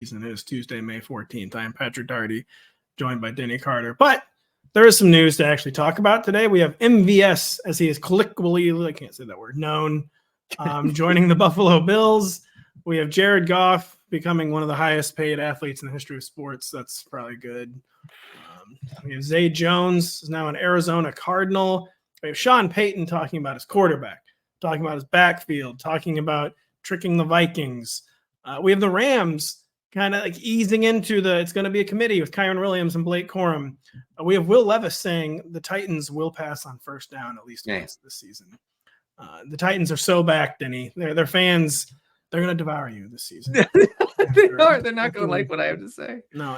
season. It is Tuesday, May 14th. I am Patrick Daugherty, joined by Denny Carter. But there is some news to actually talk about today. We have MVS, as he is colloquially, I can't say that word, known, joining the Buffalo Bills. We have Jared Goff becoming one of the highest paid athletes in the history of sports. That's probably good. We have Zay Jones, is now an Arizona Cardinal. We have Sean Payton talking about his quarterback, talking about his backfield, talking about tricking the Vikings. We have the Rams kind of like easing into it's going to be a committee with Kyren Williams and Blake Corum. We have Will Levis saying the Titans will pass on first down at least once this season. The Titans are so back, Denny. Their fans, they're going to devour you this season. They're not going to like what I have to say. No,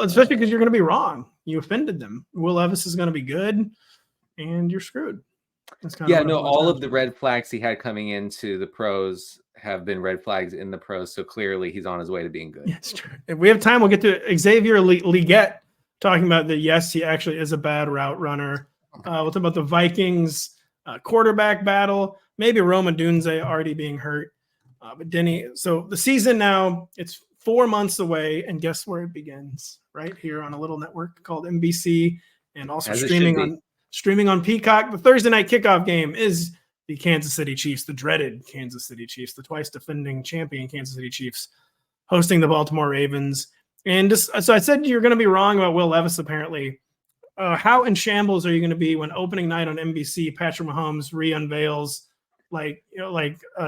especially because you're going to be wrong. You offended them. Will Levis is going to be good, and you're screwed. All of the red flags he had coming into the pros have been red flags in the pros, so clearly he's on his way to being good. Yes, true. If we have time, we'll get to Xavier Legette talking about that. Yes, he actually is a bad route runner. We'll talk about the Vikings quarterback battle, maybe Roma Dunze already being hurt. But Denny, so the season now, it's 4 months away, and guess where it begins? Right here on a little network called NBC, and also streaming on Peacock. The Thursday night kickoff game is the Kansas City Chiefs, the dreaded Kansas City Chiefs, the twice defending champion Kansas City Chiefs, hosting the Baltimore Ravens. And so I said you're going to be wrong about Will Levis, apparently. How in shambles are you going to be when opening night on NBC, Patrick Mahomes re-unveils like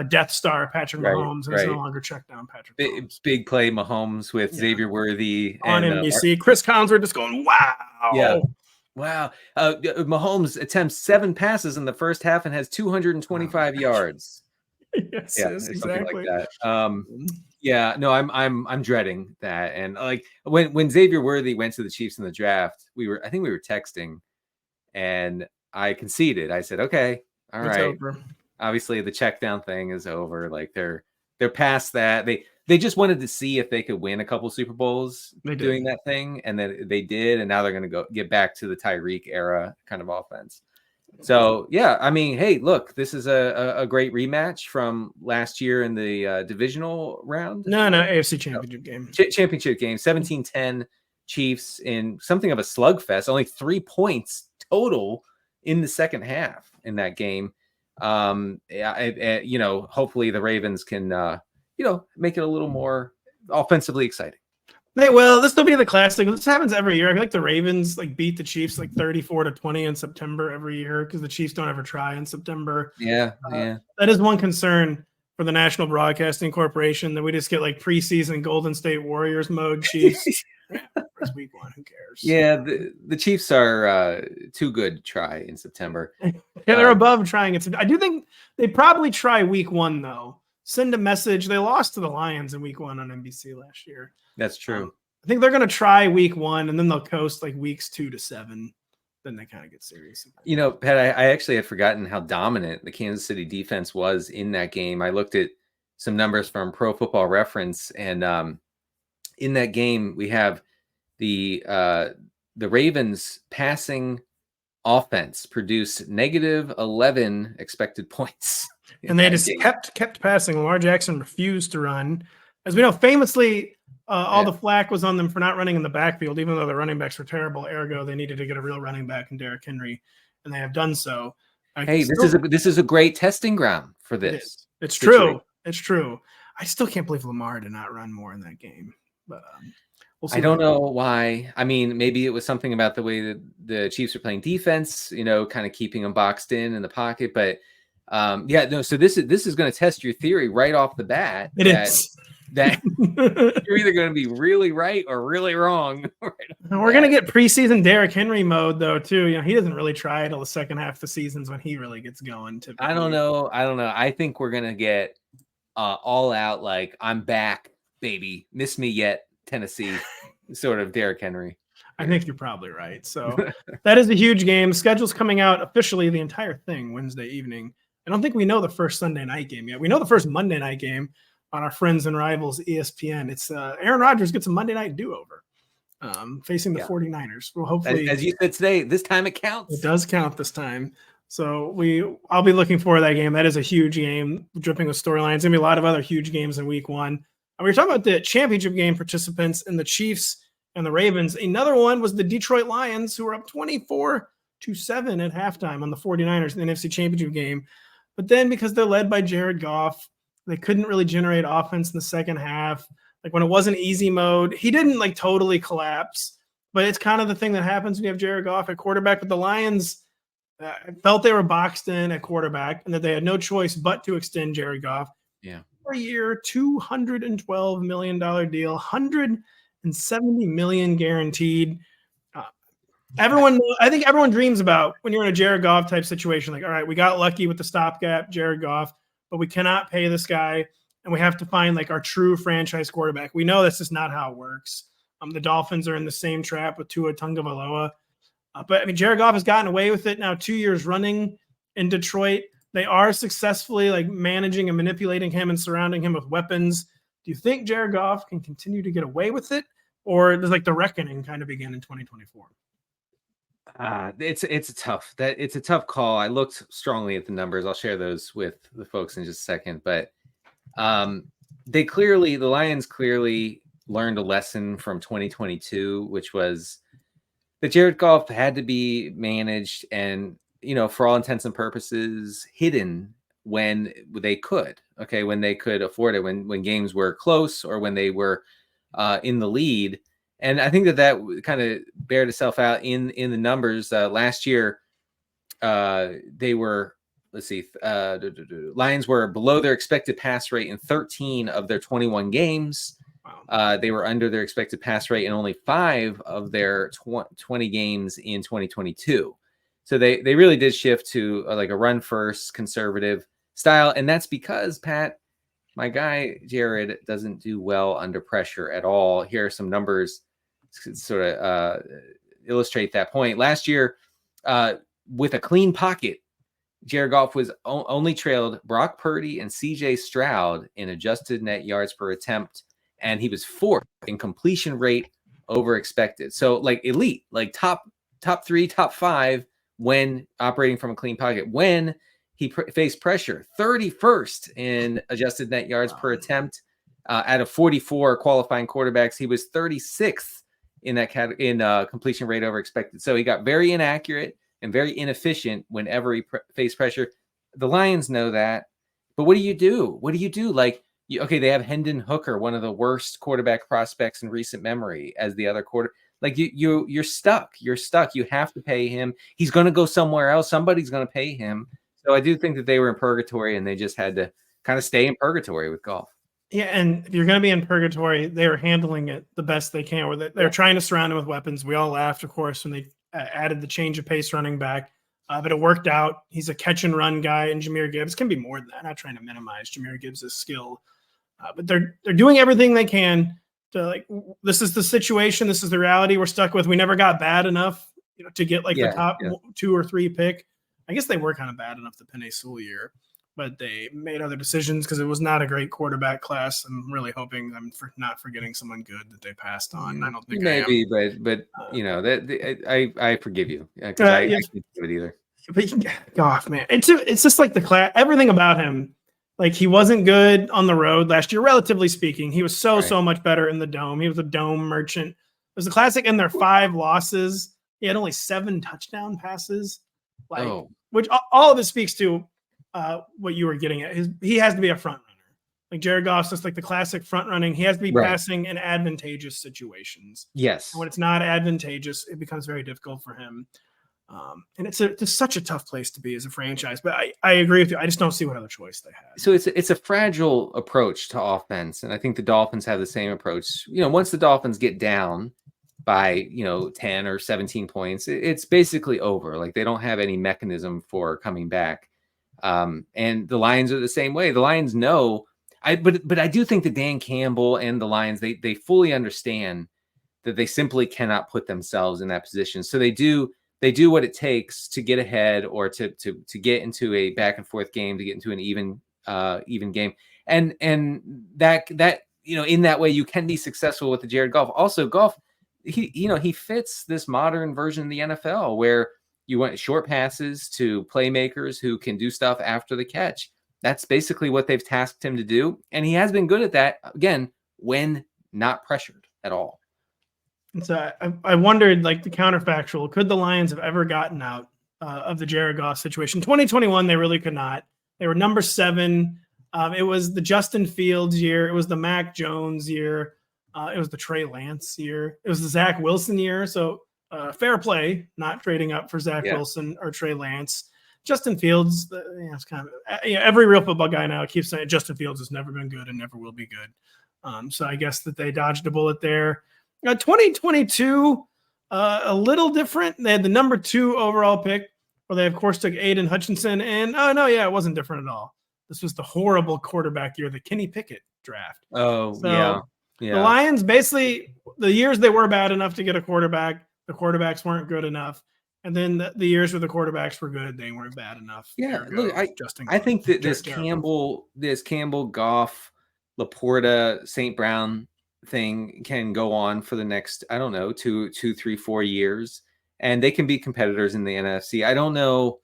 Death Star Patrick Mahomes, and it's no longer check down Patrick Mahomes. Big play Mahomes with Xavier Worthy on NBC. Chris Collinsworth just going, wow. Yeah. Wow. Mahomes attempts 7 passes in the first half and has 225 yards. Yes, exactly. Like that. I'm dreading that. And like when Xavier Worthy went to the Chiefs in the draft, I think we were texting, and I conceded. I said, okay, all right. Over. Obviously the check down thing is over. Like they're past that. They just wanted to see if they could win a couple Super Bowls doing that thing, and then they did, and now they're going to get back to the Tyreek era kind of offense. So yeah, I mean, hey, look, this is a great rematch from last year in the divisional round. No, AFC Championship game. Championship game, 17-10 Chiefs in something of a slugfest. Only 3 points total in the second half in that game. Hopefully the Ravens can make it a little more offensively exciting. They will. This will be the classic. This happens every year. I feel like the Ravens beat the Chiefs 34-20 in September every year because the Chiefs don't ever try in September. Yeah. That is one concern for the National Broadcasting Corporation, that we just get preseason Golden State Warriors mode Chiefs. First week one, who cares? Yeah, the Chiefs are too good to try in September. Yeah, they're above trying it. I do think they probably try week one though. Send a message. They lost to the Lions in week one on NBC last year. That's true. I think they're going to try week one, and then they'll coast weeks 2 to 7. Then they kind of get serious. Pat, I actually had forgotten how dominant the Kansas City defense was in that game. I looked at some numbers from Pro Football Reference, and in that game we have the Ravens passing offense produced -11 expected points. And they just kept passing. Lamar Jackson refused to run. As we know, famously, all the flack was on them for not running in the backfield, even though the running backs were terrible. Ergo, they needed to get a real running back in Derrick Henry, and they have done so. This is a great testing ground for this. It's true. It's true. I still can't believe Lamar did not run more in that game. But we'll see. I don't know why. I mean, maybe it was something about the way that the Chiefs are playing defense, kind of keeping them boxed in the pocket. But so this is going to test your theory right off the bat. That you're either going to be really right or really wrong. We're going to get preseason Derrick Henry mode though too. He doesn't really try until the second half of the seasons when he really gets going. Typically. I don't know. I think we're going to get all out I'm back, baby. Miss me yet, Tennessee, sort of Derrick Henry. I think you're probably right. So that is a huge game. Schedule's coming out officially, the entire thing, Wednesday evening. I don't think we know the first Sunday night game yet. We know the first Monday night game on our friends and rivals, ESPN. It's Aaron Rodgers gets a Monday night do-over facing the 49ers. Well, hopefully, as you said today, this time it counts. It does count this time. So I'll be looking forward to that game. That is a huge game, dripping with storylines. There's going to be a lot of other huge games in week one. We were talking about the championship game participants and the Chiefs and the Ravens. Another one was the Detroit Lions, who were up 24-7 at halftime on the 49ers in the NFC Championship game. But then because they're led by Jared Goff, they couldn't really generate offense in the second half. Like when it wasn't easy mode, he didn't like totally collapse, but it's kind of the thing that happens when you have Jared Goff at quarterback. But the Lions felt they were boxed in at quarterback and that they had no choice but to extend Jared Goff. Yeah. For a year, $212 million deal, $170 million guaranteed. I think everyone dreams about when you're in a Jared Goff type situation. Like, all right, we got lucky with the stopgap, Jared Goff, but we cannot pay this guy, and we have to find like our true franchise quarterback. We know this is not how it works. The Dolphins are in the same trap with Tua Tagovailoa. But I mean, Jared Goff has gotten away with it now 2 years running in Detroit. They are successfully like managing and manipulating him and surrounding him with weapons. Do you think Jared Goff can continue to get away with it, or does like the reckoning kind of begin in 2024? It's a tough call. I looked strongly at the numbers. I'll share those with the folks in just a second, but the Lions clearly learned a lesson from 2022, which was that Jared Goff had to be managed and, for all intents and purposes, hidden when they could. Okay, when they could afford it, when games were close or when they were in the lead. And I think that kind of bared itself out in the numbers. Last year, they were, Lions were below their expected pass rate in 13 of their 21 games. Wow. They were under their expected pass rate in only 5 of their 20 games in 2022. So they really did shift to like a run first conservative style. And that's because, Pat, my guy Jared doesn't do well under pressure at all. Here are some numbers to sort of illustrate that point. Last year, with a clean pocket, Jared Goff was only trailed Brock Purdy and CJ Stroud in adjusted net yards per attempt, and he was 4th in completion rate over expected. So like elite, like top 3, top 5 when operating from a clean pocket. When he faced pressure, 31st in adjusted net yards per attempt out of 44 qualifying quarterbacks. He was 36th in that completion rate over expected. So he got very inaccurate and very inefficient whenever he faced pressure. The Lions know that, but what do you do? Like, they have Hendon Hooker, one of the worst quarterback prospects in recent memory, as the other quarter. Like you're stuck. You're stuck. You have to pay him. He's going to go somewhere else. Somebody's going to pay him. So I do think that they were in purgatory, and they just had to kind of stay in purgatory with Goff. Yeah, and if you're going to be in purgatory, they were handling it the best they can. Where they're trying to surround him with weapons. We all laughed, of course, when they added the change of pace running back, but it worked out. He's a catch and run guy, and Jahmyr Gibbs can be more than that. I'm not trying to minimize Jahmyr Gibbs' skill, but they're doing everything they can to like. This is the situation. This is the reality we're stuck with. We never got bad enough, to get like the top 2 or 3 pick. I guess they were kind of bad enough the Penei Sewell year, but they made other decisions because it was not a great quarterback class. I'm really hoping I'm not forgetting someone good that they passed on. I don't think maybe, but I forgive you because I can't do it either. But Goff, man, it's just like the class. Everything about him, like he wasn't good on the road last year, relatively speaking. He was so much better in the dome. He was a dome merchant. It was a classic. In their 5 losses, he had only 7 touchdown passes. Which all of it speaks to what you were getting at. He has to be a front runner. Like Jared Goff's just like the classic front running. He has to be passing in advantageous situations. Yes. And when it's not advantageous, it becomes very difficult for him. And it's such a tough place to be as a franchise. But I agree with you. I just don't see what other choice they have. So it's a fragile approach to offense, and I think the Dolphins have the same approach. Once the Dolphins get down by 10 or 17 points, it's basically over. Like they don't have any mechanism for coming back. And the Lions are the same way. The Lions know. But I do think that Dan Campbell and the Lions, they fully understand that they simply cannot put themselves in that position. So they do what it takes to get ahead or to get into a back and forth game, to get into an even game. And that in that way you can be successful with the Jared Goff. Also, Goff, he fits this modern version of the NFL where you want short passes to playmakers who can do stuff after the catch. That's basically what they've tasked him to do. And he has been good at that, again, when not pressured at all. And so I wondered, like, the counterfactual, could the Lions have ever gotten out of the Jared Goff situation? 2021, they really could not. They were number 7. It was the Justin Fields year. It was the Mac Jones year. It was the Trey Lance year. It was the Zach Wilson year. So fair play, not trading up for Zach Wilson or Trey Lance. Justin Fields, it's kind of every real football guy now keeps saying Justin Fields has never been good and never will be good. So I guess that they dodged a bullet there. 2022, a little different. They had the number 2 overall pick, where they, of course, took Aiden Hutchinson. And, it wasn't different at all. This was the horrible quarterback year, the Kenny Pickett draft. Oh, so yeah. The Lions, basically, the years they were bad enough to get a quarterback, the quarterbacks weren't good enough. And then the years where the quarterbacks were good, they weren't bad enough. Yeah, look, I think that this Campbell, Goff, Laporta, St. Brown thing can go on for the next, I don't know, 2, 3, 4 years, and they can be competitors in the NFC. I don't know.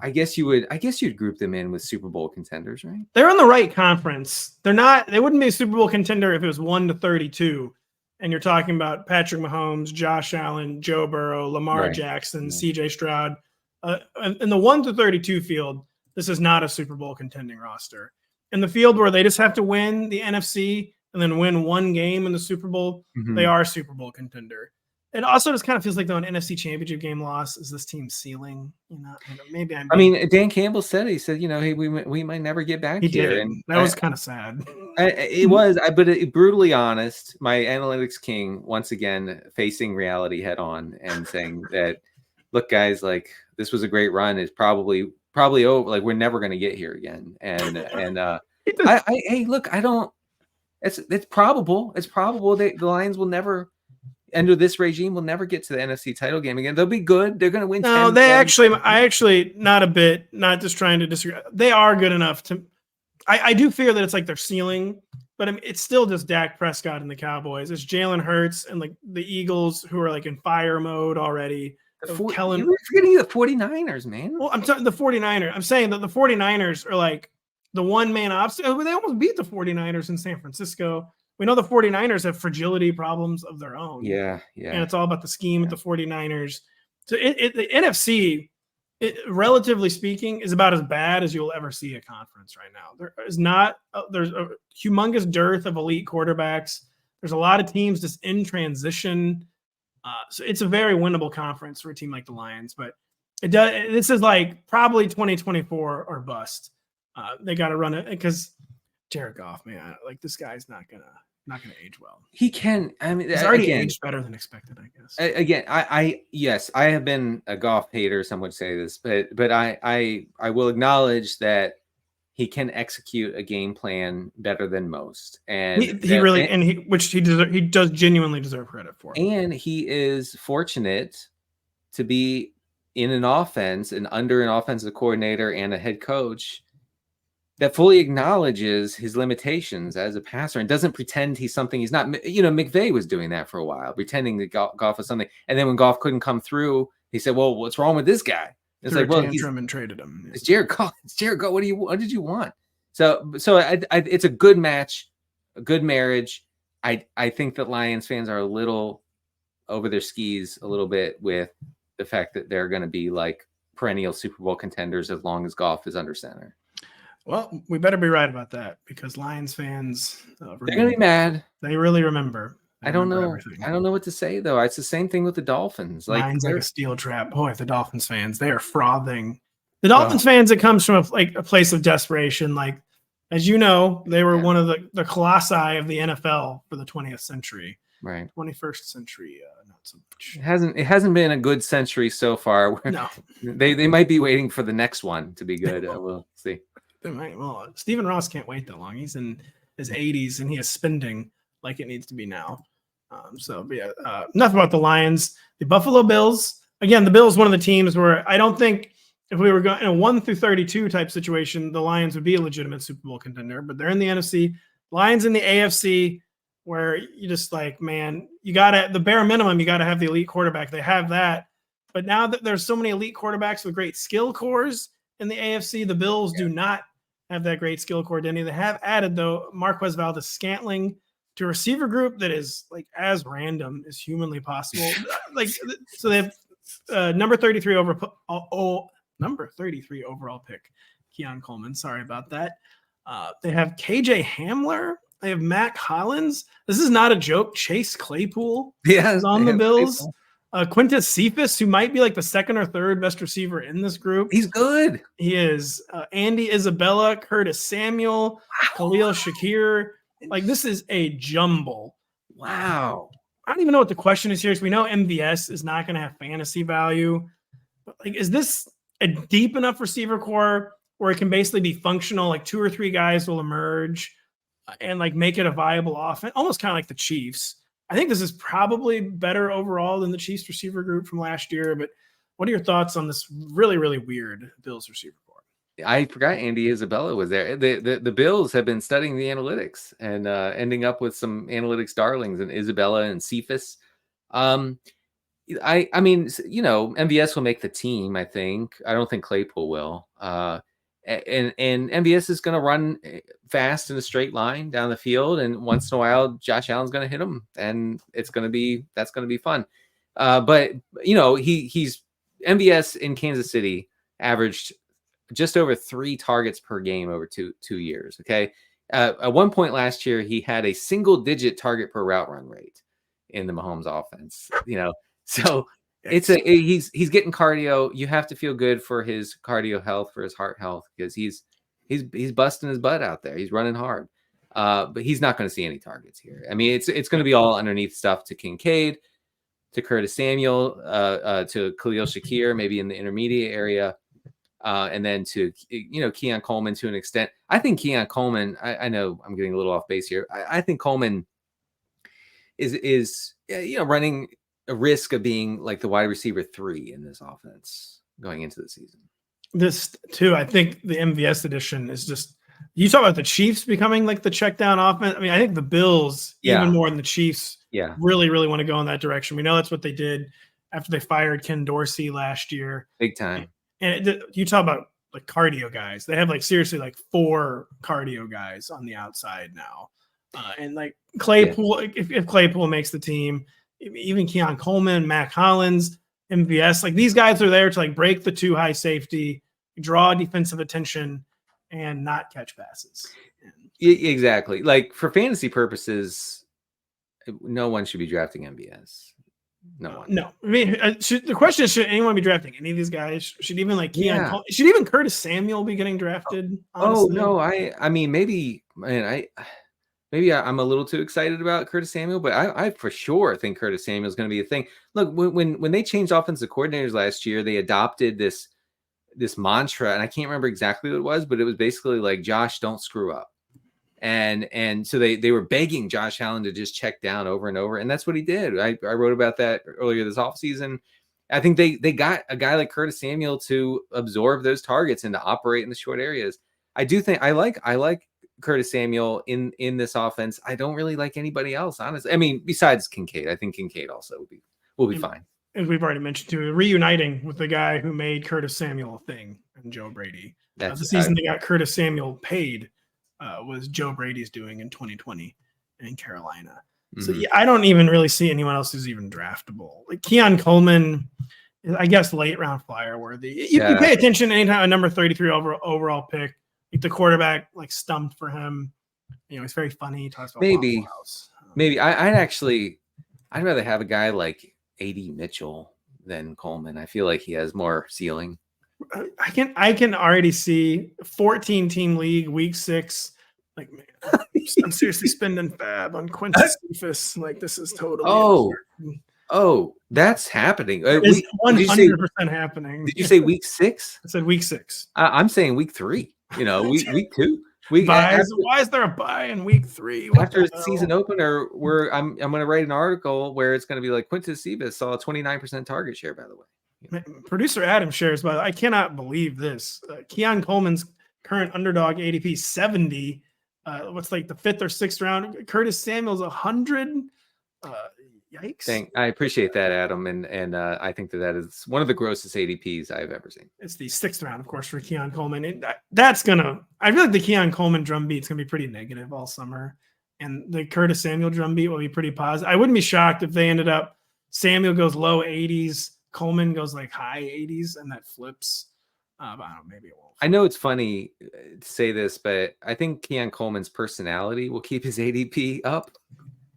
I guess you'd group them in with Super Bowl contenders, right? They're in the right conference. They wouldn't be a Super Bowl contender if it was 1-32. And you're talking about Patrick Mahomes, Josh Allen, Joe Burrow, Lamar Jackson, CJ Stroud. In the 1-32 field, this is not a Super Bowl contending roster. In the field where they just have to win the NFC and then win one game in the Super Bowl, they are a Super Bowl contender. It also just kind of feels like, though, an NFC Championship game loss is this team's ceiling. Maybe Dan Campbell said, hey, we might never get back here. Did. And that was kind of sad. It was, but brutally honest, my analytics king once again facing reality head on and saying that, look, guys, like, this was a great run. It's probably over. Like, we're never going to get here again. And hey, look, I don't. It's probable. It's probable that the Lions will never, under this regime, will never get to the NFC title game again. They'll be good. They're going to win. No, not just trying to disagree. They are good enough to. I do fear that it's like their ceiling, but I mean, it's still just Dak Prescott and the Cowboys. It's Jalen Hurts and, like, the Eagles, who are, like, in fire mode already. You were forgetting the 49ers, man. Well, I'm talking the 49ers. I'm saying that the 49ers are like the one-man obstacle. They almost beat the 49ers in San Francisco. We know the 49ers have fragility problems of their own. Yeah. And it's all about the scheme with the 49ers. So the NFC, relatively speaking, is about as bad as you'll ever see a conference right now. There's a humongous dearth of elite quarterbacks. There's a lot of teams just in transition. So it's a very winnable conference for a team like the Lions. But this is like probably 2024 or bust. They got to run it because Jared Goff, man, like, this guy's not gonna age well. He can. I mean, he's already aged better than expected, I guess. Again, I have been a Goff hater. Some would say this, but I will acknowledge that he can execute a game plan better than most, and he does genuinely deserve credit for. And he is fortunate to be in an offense and under an offensive coordinator and a head coach that fully acknowledges his limitations as a passer and doesn't pretend he's something he's not. McVay was doing that for a while, pretending that Goff was something. And then when Goff couldn't come through, he said, well, what's wrong with this guy? It's like, well, he's and traded him. It's Jared Goff. It's Jared Goff. What did you want? So it's a good match, a good marriage. I think that Lions fans are a little over their skis a little bit with the fact that they're going to be like perennial Super Bowl contenders as long as Goff is under center. Well, we better be right about that, because Lions fans, they're going to be mad. They really remember. I don't know. Everything. I don't know what to say, though. It's the same thing with the Dolphins. Lions like a steel trap. Boy, the Dolphins fans, they are frothing. The Dolphins fans, it comes from a place of desperation. Like, as you know, they were one of the colossi of the NFL for the 20th century. Right. 21st century, not so much. It hasn't been a good century so far. No. They might be waiting for the next one to be good. We'll see. They might. Well, Stephen Ross can't wait that long. He's in his 80s and he is spending like it needs to be now. Enough about the Lions. The Buffalo Bills. Again, the Bills, one of the teams where I don't think if we were going in a 1-32 type situation, the Lions would be a legitimate Super Bowl contender. But they're in the NFC. Lions in the AFC, where you just like, man, you got to, the bare minimum, you got to have the elite quarterback. They have that. But now that there's so many elite quarterbacks with great skill cores in the AFC, the Bills do not have that great skill core, Denny. They have added, though, Marquez Valdes-Scantling to a receiver group that is like as random as humanly possible. So they have number 33 number 33 overall pick, Keon Coleman. Sorry about that. They have KJ Hamler. They have Mac Hollins. This is not a joke. Chase Claypool is on the Bills. Quintus Cephas, who might be like the second or third best receiver in this group. He's good. He is. Andy Isabella, Curtis Samuel, Khalil Shakir. Like, this is a jumble. Wow. I don't even know what the question is here. So we know MVS is not going to have fantasy value. But like, is this a deep enough receiver core where it can basically be functional? Like 2 or 3 guys will emerge and like make it a viable offense, almost kind of like the Chiefs. I think this is probably better overall than the Chiefs receiver group from last year. But what are your thoughts on this really, really weird Bills receiver core? I forgot Andy Isabella was there. The Bills have been studying the analytics and ending up with some analytics darlings and Isabella and Cephas. I mean, you know, MVS will make the team. I think. I don't think Claypool will. And MVS is going to run fast in a straight line down the field, and once in a while, Josh Allen's going to hit him, and that's going to be fun. But you know, he's MVS in Kansas City averaged just over 3 targets per game over two years. Okay. At one point last year, he had a single-digit target per route run rate in the Mahomes offense. You know, so he's getting cardio. You have to feel good for his cardio health, for his heart health, because he's busting his butt out there. He's running hard, but he's not going to see any targets here. I mean, it's going to be all underneath stuff to Kincaid, to Curtis Samuel, to Khalil Shakir, maybe in the intermediate area. And then to, you know, Keon Coleman to an extent. I think Keon Coleman, I know I'm getting a little off base here. I think Coleman is you know, running a risk of being like the wide receiver 3 in this offense going into the season. This too, I think the MVS edition is just, you talk about the Chiefs becoming like the check down offense. I mean, I think the Bills, even more than the Chiefs, really, really want to go in that direction. We know that's what they did after they fired Ken Dorsey last year. Big time. And you talk about like cardio guys. They have like seriously like 4 cardio guys on the outside now. And like Claypool, if Claypool makes the team, even Keon Coleman, Mac Hollins, MVS, like these guys are there to like break the 2 high safety, draw defensive attention, and not catch passes. Exactly. Like for fantasy purposes, no one should be drafting MVS. No one. No. I mean, the question is, should anyone be drafting any of these guys? Should even like Keon Coleman, should even Curtis Samuel be getting drafted? Honestly? Oh no, I mean maybe I'm a little too excited about Curtis Samuel, but I for sure think Curtis Samuel is going to be a thing. Look, when they changed offensive coordinators last year, they adopted this mantra, and I can't remember exactly what it was, but it was basically like, Josh, don't screw up. And so they were begging Josh Allen to just check down over and over. And that's what he did. I wrote about that earlier this offseason. I think they got a guy like Curtis Samuel to absorb those targets and to operate in the short areas. I do think I like Curtis Samuel in this offense. I don't really like anybody else, honestly. I mean, besides Kincaid. I think Kincaid also will be fine. As we've already mentioned too, reuniting with the guy who made Curtis Samuel a thing, and Joe Brady. The season they got Curtis Samuel paid was Joe Brady's doing in 2020 in Carolina. So I don't even really see anyone else who's even draftable. Like Keon Coleman, I guess late round flyer worthy. You can pay attention anytime a number 33 overall pick. Like the quarterback like stumped for him. You know, he's very funny. He talks about maybe I'd rather have a guy like A.D. Mitchell than Coleman. I feel like he has more ceiling. I can already see 14-team league, week 6. Like, man, I'm seriously spending fab on Quintus Cephas. Like, this is totally absurd. That's happening. It's 100% happening. Did you say week 6? I said week 6. I'm saying week 3. You know, week 2. Why is there a bye in week 3? After season opener, I'm going to write an article where it's going to be like Quintus Cephas saw a 29% target share, by the way. Producer Adam shares, but I cannot believe this. Keon Coleman's current underdog ADP 70. What's like the 5th or 6th round? Curtis Samuel's 100. Yikes. I appreciate that, Adam. And I think that is one of the grossest ADPs I've ever seen. It's the 6th round, of course, for Keon Coleman. I feel like the Keon Coleman drumbeat's going to be pretty negative all summer. And the Curtis Samuel drumbeat will be pretty positive. I wouldn't be shocked if they ended up, Samuel goes low 80s, Coleman goes like high 80s, and that flips. I don't know, maybe it won't. I know it's funny to say this, but I think Keon Coleman's personality will keep his ADP up.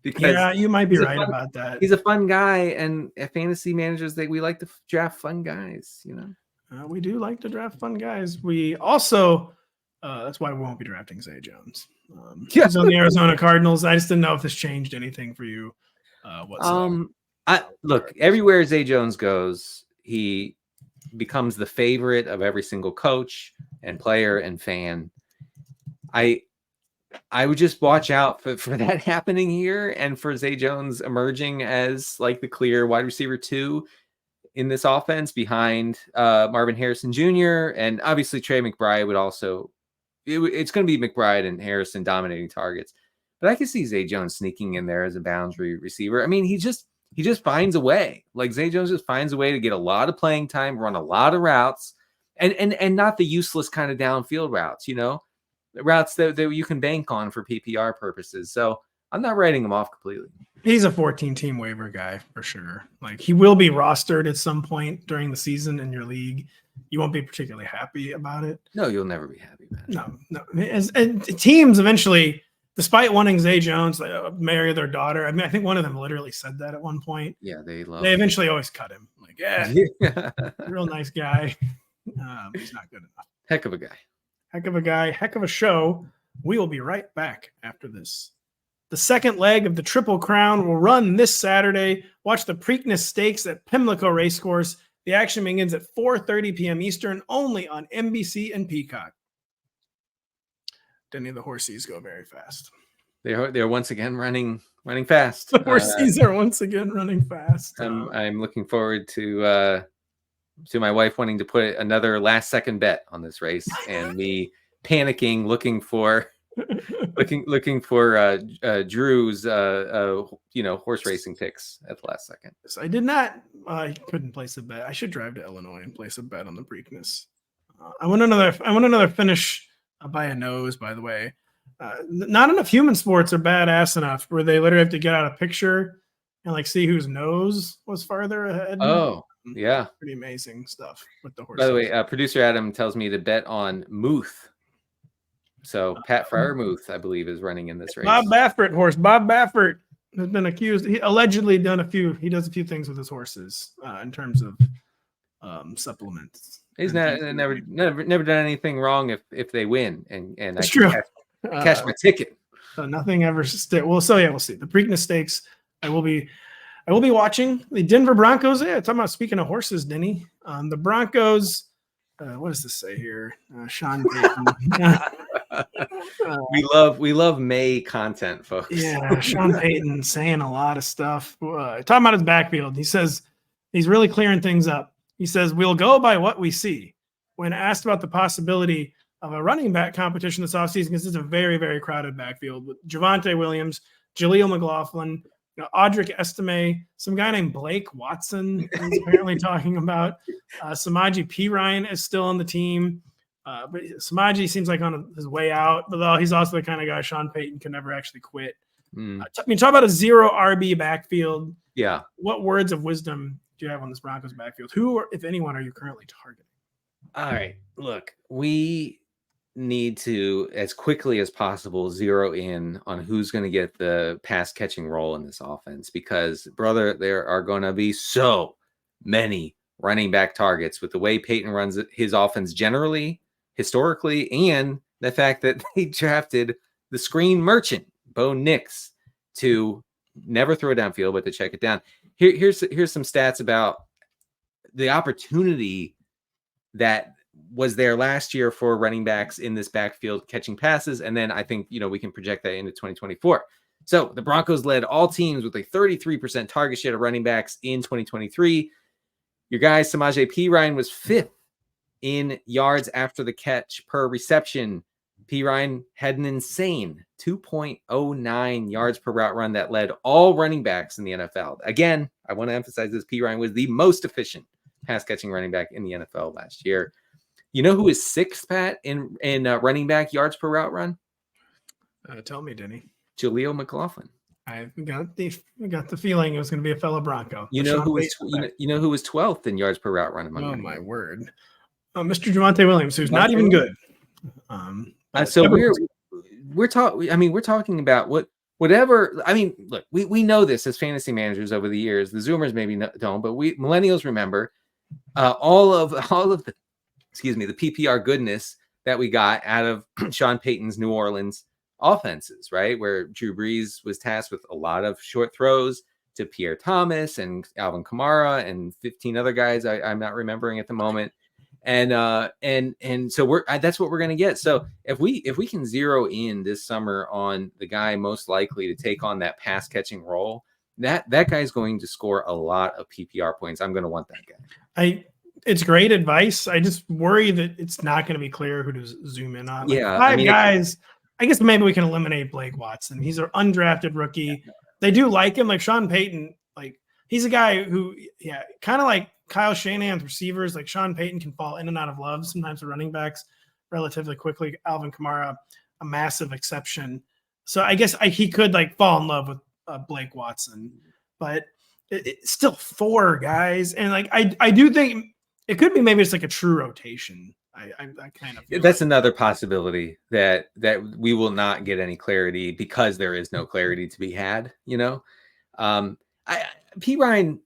Because you might be right about that. He's a fun guy, and fantasy managers, we like to draft fun guys, we do like to draft fun guys. We also, that's why we won't be drafting Zay Jones. He's on the Arizona Cardinals. I just didn't know if this changed anything for you whatsoever. Look, everywhere Zay Jones goes, he becomes the favorite of every single coach and player and fan. I would just watch out for that happening here, and for Zay Jones emerging as like the clear wide receiver 2 in this offense behind Marvin Harrison Jr. And obviously Trey McBride would also, it's going to be McBride and Harrison dominating targets, but I can see Zay Jones sneaking in there as a boundary receiver. I mean, he just finds a way. Like Zay Jones just finds a way to get a lot of playing time, run a lot of routes, and not the useless kind of downfield routes, routes that you can bank on for PPR purposes. So I'm not writing him off completely. He's a 14-team waiver guy for sure. Like, he will be rostered at some point during the season in your league. You won't be particularly happy about it. No, you'll never be happy about it. No. And teams eventually, despite wanting Zay Jones to marry their daughter, I mean, I think one of them literally said that at one point. Yeah, they eventually always cut him. Like, real nice guy. He's not good enough. Heck of a guy. Heck of a guy, heck of a show. We will be right back after this. The second leg of the Triple Crown will run this Saturday. Watch the Preakness Stakes at Pimlico Racecourse. The action begins at 4:30 p.m. Eastern, only on NBC and Peacock. Denny, the horsies go very fast. They're once again running fast. The horsies are once again running fast. I'm looking forward to my wife wanting to put another last second bet on this race, and me panicking, looking for Drew's horse racing picks at the last second. So I did not. I couldn't place a bet. I should drive to Illinois and place a bet on the Preakness. I want another finish by a nose. By the way, not enough human sports are badass enough where they literally have to get out a picture and like see whose nose was farther ahead. Oh. Yeah. Pretty amazing stuff with the horse. By the way, producer Adam tells me to bet on Muth. So Pat Fryermuth, I believe, is running in this race. Bob Baffert horse. Bob Baffert has been accused. He allegedly he does a few things with his horses in terms of supplements. He's never done anything wrong if they win. And it's true. Cash my ticket. So nothing ever we'll see. The Preakness Stakes. I will be watching the Denver Broncos. Yeah, talking about, speaking of horses, Denny. The Broncos. What does this say here? Sean Payton. We love May content, folks. Yeah, Sean Payton saying a lot of stuff. Talking about his backfield. He says he's really clearing things up. He says, we'll go by what we see. When asked about the possibility of a running back competition this offseason, because it's a very, very crowded backfield with Javonte Williams, Jaleel McLaughlin, Audric Estime, some guy named Blake Watson is apparently talking about. Samaje Perine is still on the team. But Samaje seems like on his way out, but he's also the kind of guy Sean Payton can never actually quit. Talk about a 0 RB backfield. Yeah. What words of wisdom do you have on this Broncos backfield? Who, if anyone, are you currently targeting? All right. Look, we need to, as quickly as possible, zero in on who's going to get the pass catching role in this offense, because, brother, there are going to be so many running back targets with the way Payton runs his offense generally, historically, and the fact that they drafted the screen merchant, Bo Nix, to never throw it downfield, but to check it down. Here's some stats about the opportunity that was there last year for running backs in this backfield catching passes. And then I think, we can project that into 2024. So the Broncos led all teams with a 33% target share of running backs in 2023. Your guy, Samaje Perine, was 5th in yards after the catch per reception P. Ryan had an insane 2.09 yards per route run that led all running backs in the NFL. Again, I want to emphasize this. P. Ryan was the most efficient pass catching running back in the NFL last year. You know who is sixth, Pat, in running back yards per route run? Tell me, Denny. Jaleel McLaughlin. I got the feeling it was going to be a fellow Bronco. You know who was 12th in yards per route run among them? Oh my word, Mr. Javonte Williams, who's not even good. So we're talking about whatever. I mean, look, we know this as fantasy managers over the years. The Zoomers maybe don't, but we millennials remember all of the PPR goodness that we got out of Sean Payton's New Orleans offenses, right? Where Drew Brees was tasked with a lot of short throws to Pierre Thomas and Alvin Kamara and 15 other guys I'm not remembering at the moment. And so that's what we're going to get. So if we can zero in this summer on the guy most likely to take on that pass catching role, that guy's going to score a lot of PPR points. I'm going to want that guy. It's great advice. I just worry that it's not going to be clear who to zoom in on. Yeah, five guys. I guess maybe we can eliminate Blake Watson. He's an undrafted rookie. They do like him, like Sean Payton. Like he's a guy who, kind of like Kyle Shanahan with receivers. Like Sean Payton can fall in and out of love sometimes with running backs relatively quickly. Alvin Kamara, a massive exception. So I guess he could like fall in love with Blake Watson, but it's still four guys, and like I do think it could be maybe it's like a true rotation. I kind of that's another possibility that we will not get any clarity because there is no clarity to be had. P. Ryan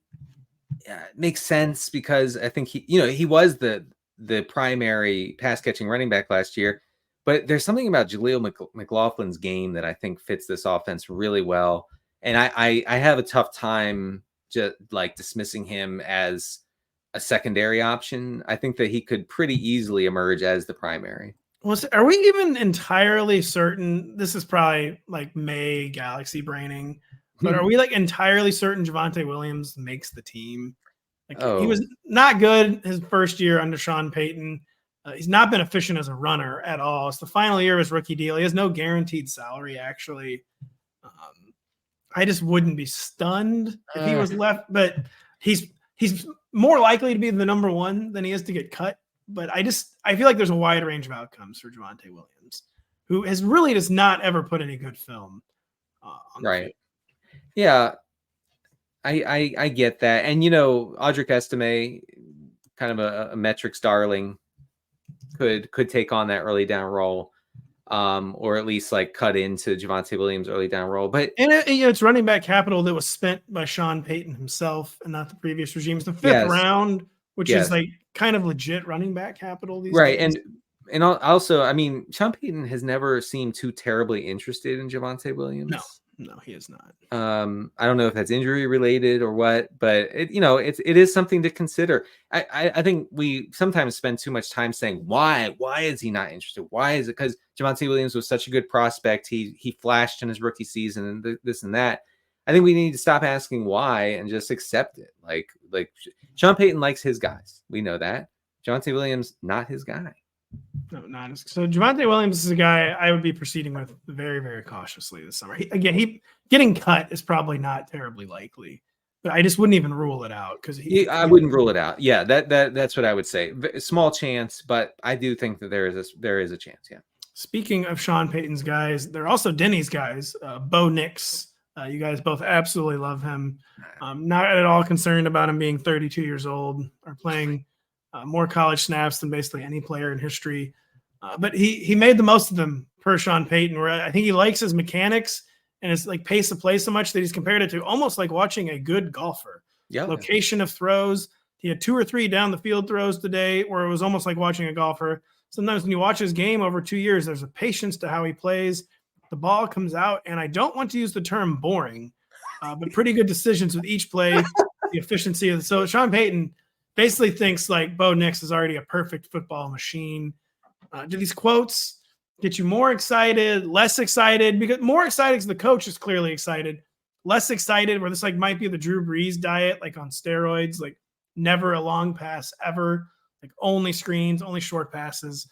makes sense because I think he was the primary pass catching running back last year, but there's something about Jaleel McLaughlin's game that I think fits this offense really well, and I have a tough time just like dismissing him as a secondary option. I think that he could pretty easily emerge as the primary. Well, are we even entirely certain? This is probably like May galaxy braining, but are we like entirely certain Javonte Williams makes the team? He was not good his first year under Sean Payton. He's not been efficient as a runner at all. It's the final year of his rookie deal. He has no guaranteed salary, actually. I just wouldn't be stunned if he was left, but he's more likely to be the number one than he is to get cut. But I feel like there's a wide range of outcomes for Javonte Williams, who has really just not ever put any good film on right. Yeah, I get that. And, Audric Estime, kind of a metrics darling, could take on that early down role. Or at least like cut into Javonte Williams' early down role. But it's running back capital that was spent by Sean Payton himself and not the previous regime. It's the fifth round, which is like kind of legit running back capital these days. And also, I mean, Sean Payton has never seemed too terribly interested in Javonte Williams. No, he is not. I don't know if that's injury related or what, but it is something to consider. I think we sometimes spend too much time saying why is he not interested? Why is it? Because Javonte Williams was such a good prospect. He flashed in his rookie season and this and that. I think we need to stop asking why and just accept it. Like Sean Payton likes his guys. We know that. Javonte Williams, not his guy. No, not as so. Javonte Williams is a guy I would be proceeding with very, very cautiously this summer. He getting cut is probably not terribly likely, but I just wouldn't even rule it out because I wouldn't rule it out. Yeah, that's what I would say. Small chance, but I do think that there is a chance. Yeah. Speaking of Sean Payton's guys, they're also Denny's guys. Bo Nix, you guys both absolutely love him. Not at all concerned about him being 32 years old or playing more college snaps than basically any player in history. But he made the most of them per Sean Payton, where I think he likes his mechanics and his like pace of play so much that he's compared it to almost like watching a good golfer. Yeah. Location of throws. He had 2 or 3 down the field throws today where it was almost like watching a golfer. Sometimes when you watch his game over 2 years, there's a patience to how he plays. The ball comes out, and I don't want to use the term boring, but pretty good decisions with each play, the efficiency of it. So Sean Payton basically thinks like Bo Nix is already a perfect football machine. Do these quotes get you more excited, less excited? Because more excited because the coach is clearly excited. Less excited where this like might be the Drew Brees diet, like on steroids, like never a long pass ever, like only screens, only short passes.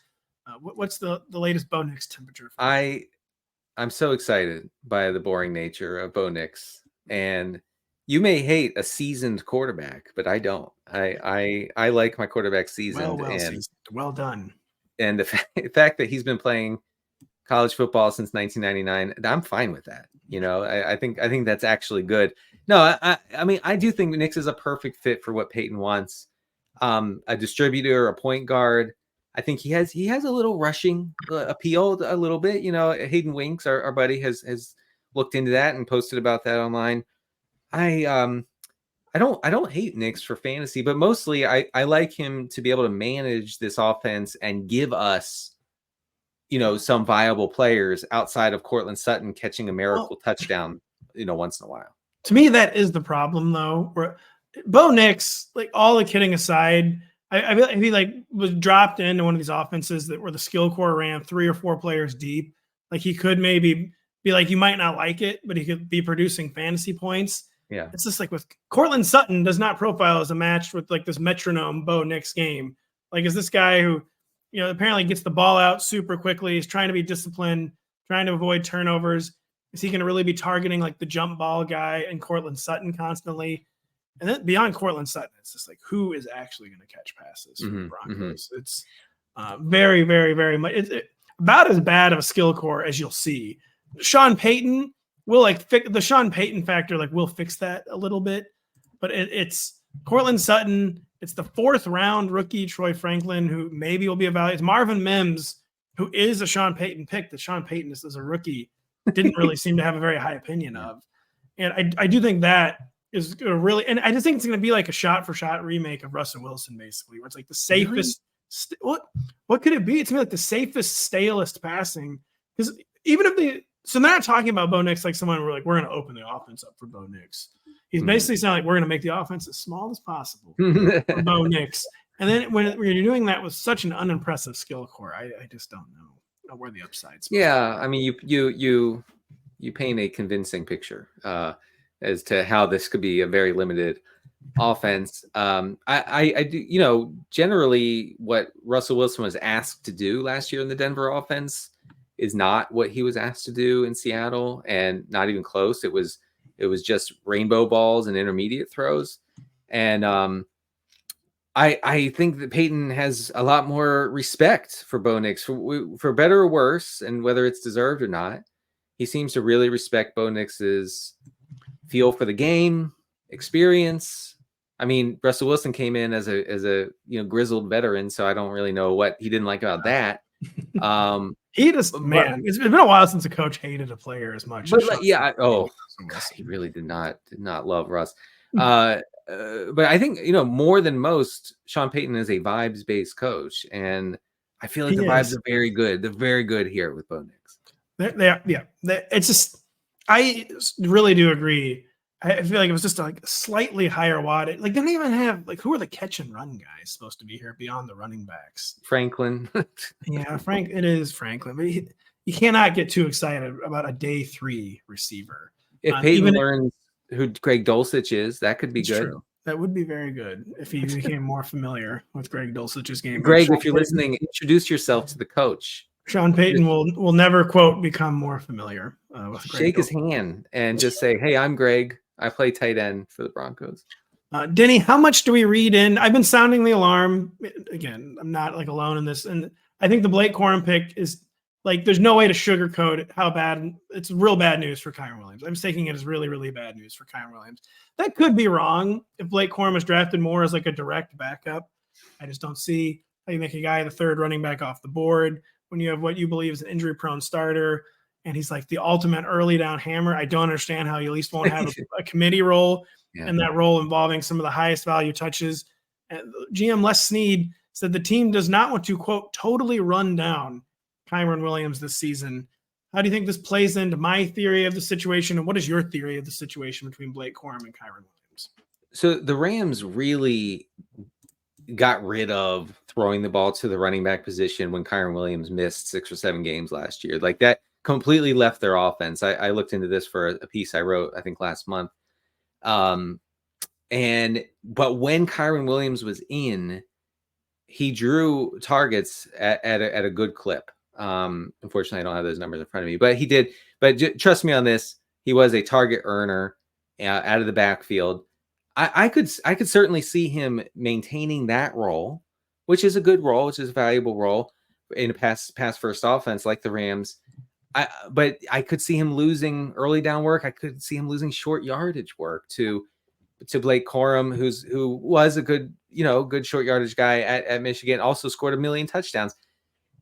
What's the latest Bo Nix temperature? I'm so excited by the boring nature of Bo Nix, and you may hate a seasoned quarterback, but I don't. I like my quarterback seasoned, Seasoned. Well done. And the fact that he's been playing college football since 1999, I'm fine with that. I think that's actually good. No, I mean, I do think Nix is a perfect fit for what Payton wants. A distributor, a point guard. I think he has a little rushing appeal a little bit. Hayden Winks, our buddy, has looked into that and posted about that online. I don't hate Nix for fantasy, but mostly I like him to be able to manage this offense and give us, some viable players outside of Cortland Sutton catching a miracle touchdown, once in a while. To me, that is the problem, though. Where Bo Nix, like all the kidding aside, I feel like if he was dropped into one of these offenses where the skill core ran 3 or 4 players deep, like he could maybe be like, you might not like it, but he could be producing fantasy points. Yeah. It's just like with Cortland Sutton does not profile as a match with like this metronome Bo Nix game. Like, is this guy who, apparently gets the ball out super quickly. He's trying to be disciplined, trying to avoid turnovers. Is he going to really be targeting like the jump ball guy and Cortland Sutton constantly? And then beyond Cortland Sutton, it's just like, who is actually going to catch passes for the Broncos? It's very, very, very much about as bad of a skill core as you'll see. Sean Payton will the Sean Payton factor, will fix that a little bit, but it's Cortland Sutton. It's the 4th round rookie, Troy Franklin, who maybe will be evaluated. It's Marvin Mims, who is a Sean Payton pick that Sean Payton as a rookie didn't really seem to have a very high opinion of. And I do think that is going to really, and I just think it's going to be like a shot for shot remake of Russell Wilson, basically, where it's like the safest. Really? What could it be? It's going to be like the safest, stalest passing. Because even if so they're not talking about Bo Nix like someone we're going to open the offense up for Bo Nix. He's basically saying like, we're going to make the offense as small as possible for Bo Nix. And then when you're doing that with such an unimpressive skill core, I just don't know where the upside's. Yeah, I mean, you paint a convincing picture as to how this could be a very limited offense. I do, generally what Russell Wilson was asked to do last year in the Denver offense is not what he was asked to do in Seattle, and not even close. It was just rainbow balls and intermediate throws. And I think that Payton has a lot more respect for Bo Nix for better or worse, and whether it's deserved or not. He seems to really respect Bo Nix's feel for the game, experience. I mean, Russell Wilson came in as a grizzled veteran, so I don't really know what he didn't like about that. It's been a while since a coach hated a player as much. But he really did not love Russ. But I think more than most, Sean Payton is a vibes-based coach, and I feel like the vibes are very good. They're very good here with Bo Nix. They are, yeah. It's just, I really do agree. I feel like it was just like a slightly higher wattage. Like they don't even have who are the catch and run guys supposed to be here beyond the running backs? Franklin. Yeah, it is Franklin, but you cannot get too excited about a day 3 receiver. If Payton learns who Greg Dulcich is, that could be good. True. That would be very good if he became more familiar with Greg Dulcich's game. Greg, if you're listening, introduce yourself to the coach. Sean Payton will never, quote, become more familiar with Greg. Shake his hand and just say, hey, I'm Greg. I play tight end for the Broncos. Denny, how much do we read in? I've been sounding the alarm. Again, I'm not alone in this. And I think the Blake Corum pick is there's no way to sugarcoat how bad it's real bad news for Kyren Williams. I'm taking it as really, really bad news for Kyren Williams. That could be wrong if Blake Corum was drafted more as a direct backup. I just don't see how you make a guy the 3rd running back off the board when you have what you believe is an injury-prone starter, and he's the ultimate early down hammer. I don't understand how you at least won't have a committee role, and that role involving some of the highest value touches. And GM Les Snead said the team does not want to, quote, totally run down Kyren Williams this season. How do you think this plays into my theory of the situation, and what is your theory of the situation between Blake Corum and Kyren Williams? So the Rams really got rid of throwing the ball to the running back position when Kyren Williams missed 6 or 7 games last year. That completely left their offense. I looked into this for a piece I wrote, I think last month. But when Kyren Williams was in, he drew targets at a good clip. Unfortunately, I don't have those numbers in front of me, but he did. But trust me on this, he was a target earner out of the backfield. I could certainly see him maintaining that role, which is a good role, which is a valuable role in a pass first offense like the Rams. But I could see him losing early down work. I could see him losing short yardage work to Blake Corum, who was a good short yardage guy at Michigan, also scored 1 million touchdowns.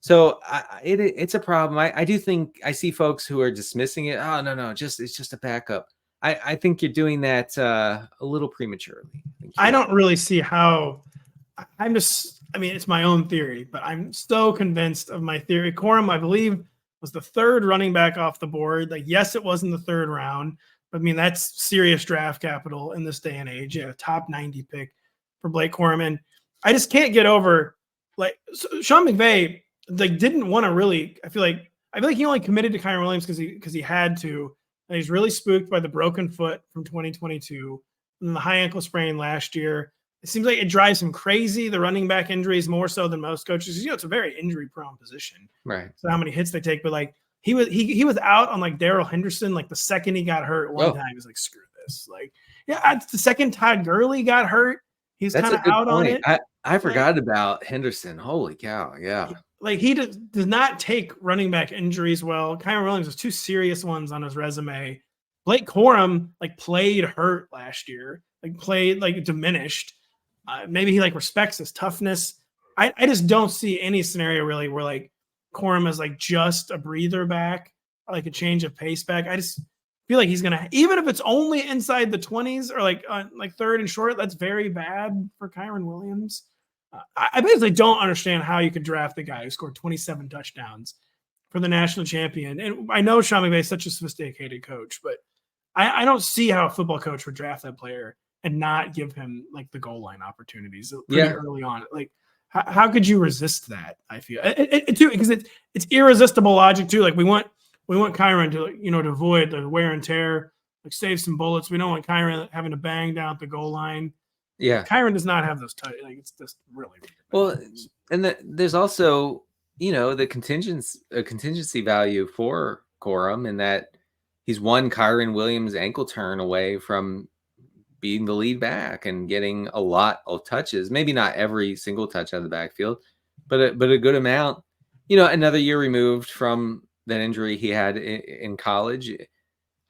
So it's a problem. I do think I see folks who are dismissing it. Oh, no, it's just a backup. I think you're doing that a little prematurely. I don't really see how. It's my own theory, but I'm so convinced of my theory. Corum, I believe, was the third running back off the board. Like, yes, it was in the third round, but I mean, that's serious draft capital in this day and age. Yeah, a top 90 pick for Blake Corum. And I just can't get over, like, Sean McVay, like, didn't want to really, I feel like he only committed to Kyren Williams because he had to. And he's really spooked by the broken foot from 2022 and the high ankle sprain last year. It seems like it drives him crazy, the running back injuries, more so than most coaches. It's a very injury prone position. Right. So how many hits they take, but like he was out on like Darrell Henderson, like the second he got hurt one time, he was like, screw this. Like, yeah, the second Todd Gurley got hurt, he's kind of out point. on it. I forgot about Henderson. Holy cow. Yeah. Like he does not take running back injuries well. Kyren Williams has 2 serious ones on his resume. Blake Corum like played hurt last year, like played like diminished. Maybe he like respects his toughness. I just don't see any scenario really where like Corum is like just a breather back, like a change of pace back. I just feel like he's gonna, even if it's only inside the 20s or like third and short, that's very bad for Kyren Williams. I basically don't understand how you could draft the guy who scored 27 touchdowns for the national champion. And I know Sean McVay is such a sophisticated coach, but I don't see how a football coach would draft that player and not give him like the goal line opportunities pretty early on. Like, how could you resist that? I feel it too, because it's irresistible logic too. Like we want Kyren to to avoid the wear and tear, like save some bullets. We don't want Kyren having to bang down at the goal line. Yeah, Kyren does not have those like it's just really well. And there's also the contingency value for Corum in that he's one Kyren Williams ankle turn away from being the lead back and getting a lot of touches. Maybe not every single touch out of the backfield, but a good amount. Another year removed from that injury he had in college.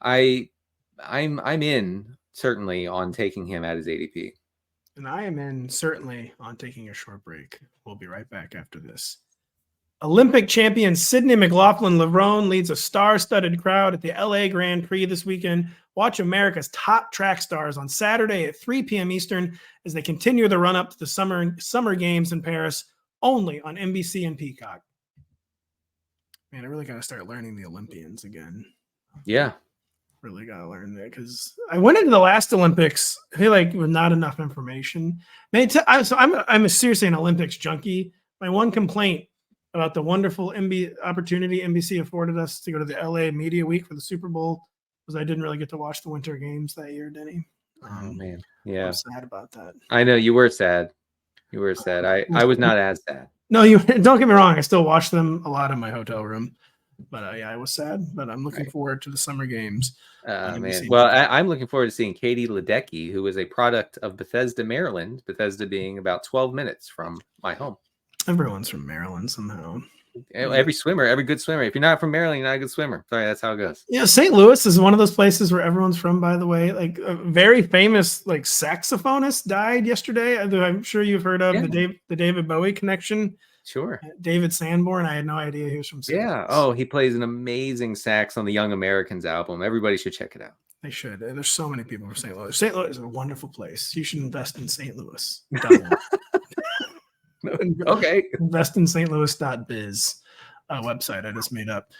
I'm in certainly on taking him at his ADP. And I am in certainly on taking a short break. We'll be right back after this. Olympic champion Sydney McLaughlin-Lerone leads a star-studded crowd at the LA Grand Prix this weekend. Watch America's top track stars on Saturday at 3 p.m. Eastern as they continue the run-up to the summer games in Paris, only on NBC and Peacock. Man, I really got to start learning the Olympians again. Yeah. Really got to learn that because I went into the last Olympics, I feel like with not enough information. I'm seriously an Olympics junkie. My one complaint about the wonderful opportunity NBC afforded us to go to the LA Media Week for the Super Bowl was I didn't really get to watch the Winter Games that year, Denny. Oh man, yeah, I'm sad about that. I know you were sad. You were sad. I was not as sad. No, you don't get me wrong. I still watch them a lot in my hotel room. But I was sad. But I'm looking forward to the summer games. Man. Well, I'm looking forward to seeing Katie Ledecky, who is a product of Bethesda, Maryland. Bethesda being about 12 minutes from my home. Everyone's from Maryland somehow. Every good swimmer. If you're not from Maryland, you're not a good swimmer. Sorry, that's how it goes. Yeah, St. Louis is one of those places where everyone's from, by the way. Like a very famous like saxophonist died yesterday. I'm sure you've heard of the David Bowie connection. Sure. David Sanborn. I had no idea he was from St. Louis. Oh, he plays an amazing sax on the Young Americans album. Everybody should check it out. They should. There's so many people from St. Louis. St. Louis is a wonderful place. You should invest in St. Louis. Okay. Invest in stlouis.biz website I just made up.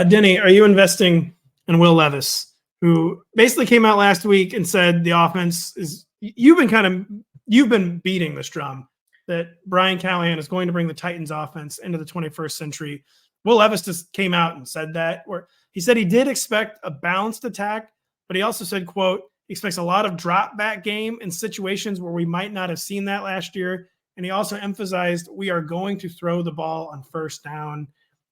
Denny, are you investing in Will Levis, who basically came out last week and said the offense is you've been beating this drum that Brian Callahan is going to bring the Titans offense into the 21st century. Will Levis just came out and said that, where he said he did expect a balanced attack, but he also said, quote, he expects a lot of drop back game in situations where we might not have seen that last year. And he also emphasized, we are going to throw the ball on first down.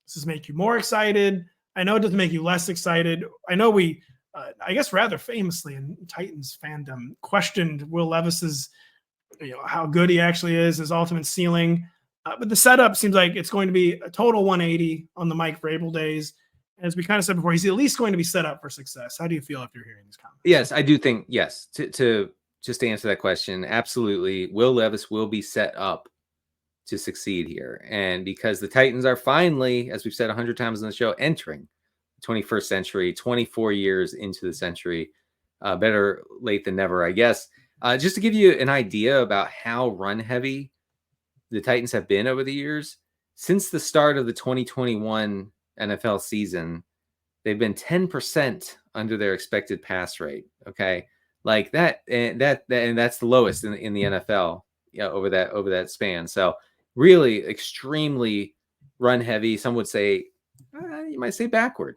Does this make you more excited? I know it doesn't make you less excited. I know we, I guess rather famously in Titans fandom, questioned Will Levis's, how good he actually is, his ultimate ceiling. But the setup seems like it's going to be a total 180 on the Mike Vrabel days. As we kind of said before, he's at least going to be set up for success. How do you feel after hearing these comments? Yes, I do think, yes, to just to answer that question, absolutely. Will Levis will be set up to succeed here. And because the Titans are finally, as we've said 100 times on the show, entering the 21st century, 24 years into the century, better late than never, I guess. Just to give you an idea about how run heavy the Titans have been over the years, since the start of the 2021 NFL season, they've been 10% under their expected pass rate. Okay. Like that, and that's the lowest in the NFL over that span. So really extremely run heavy. Some would say, you might say backward,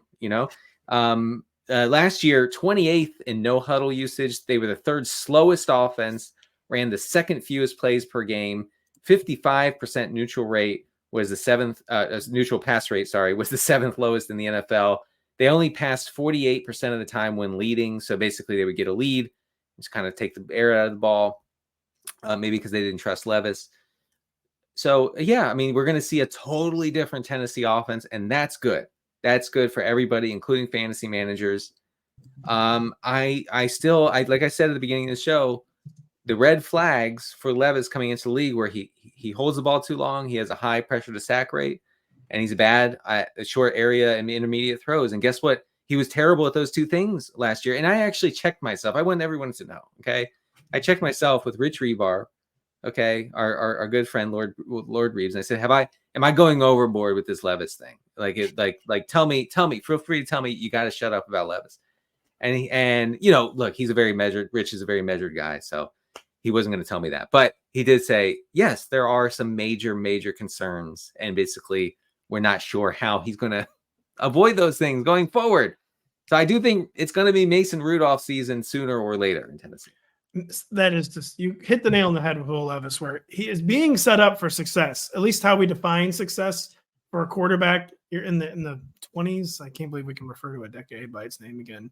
last year, 28th in no huddle usage. They were the third slowest offense, ran the second fewest plays per game, 55% neutral rate was the seventh, neutral pass rate, was the seventh lowest in the NFL. They only passed 48% of the time when leading. So basically they would get a lead, just kind of take the air out of the ball, maybe because they didn't trust Levis. So, yeah, I mean, we're going to see a totally different Tennessee offense, and that's good. That's good for everybody, including fantasy managers. I like I said at the beginning of the show, the red flags for Levis coming into the league where he holds the ball too long, he has a high pressure to sack rate, and he's bad at a short area and intermediate throws. And guess what? He was terrible at those two things last year. And I actually checked myself. I want everyone to know. Okay. I checked myself with Rich Rebar. Okay. Our good friend, Lord Reeves. And I said, am I going overboard with this Levis thing? Tell me, feel free to tell me, you got to shut up about Levis. And look, Rich is a very measured guy. So he wasn't going to tell me that, but he did say, yes, there are some major concerns. And basically we're not sure how he's going to avoid those things going forward. So I do think it's going to be Mason Rudolph season sooner or later in Tennessee. That is just, you hit the nail on the head with Will Levis, where he is being set up for success, at least how we define success for a quarterback. You're in the 20s. I can't believe we can refer to a decade by its name again.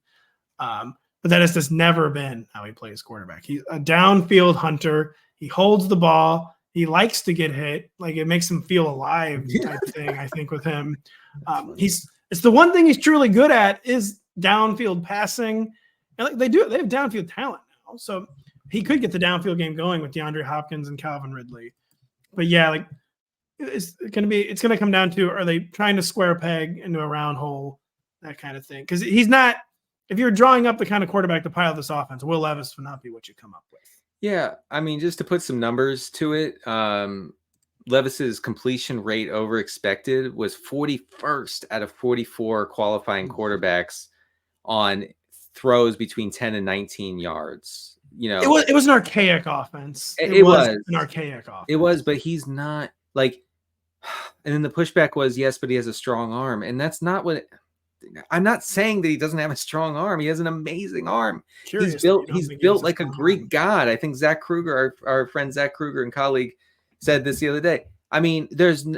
But that has just never been how he plays quarterback. He's a downfield hunter. He holds the ball. He likes to get hit. Like, it makes him feel alive type thing, I think, with him. It's the one thing he's truly good at is downfield passing. And they have downfield talent now. So he could get the downfield game going with DeAndre Hopkins and Calvin Ridley. But yeah, it's going to come down to, are they trying to square a peg into a round hole, that kind of thing. Because he's not, if you're drawing up the kind of quarterback to pile this offense, Will Levis would not be what you come up with. Yeah, I mean, just to put some numbers to it, Levis's completion rate over expected was 41st out of 44 qualifying quarterbacks on throws between 10 and 19 yards. It was an archaic offense. It was an archaic offense. It was, but he's not like. And then the pushback was, yes, but he has a strong arm, and that's not what. I'm not saying that he doesn't have a strong arm. He has an amazing arm. He's built like a Greek god. I think Zach Kruger, our friend Zach Kruger and colleague, said this the other day. I mean,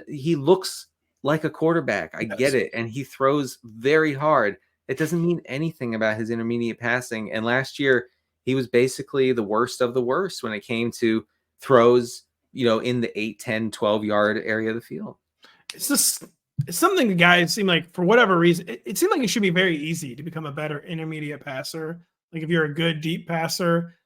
he looks like a quarterback. I get it. And he throws very hard. It doesn't mean anything about his intermediate passing. And last year, he was basically the worst of the worst when it came to throws, in the 8, 10, 12-yard area of the field. It's something the guys seem like, for whatever reason, it seemed like it should be very easy to become a better intermediate passer. Like, if you're a good deep passer.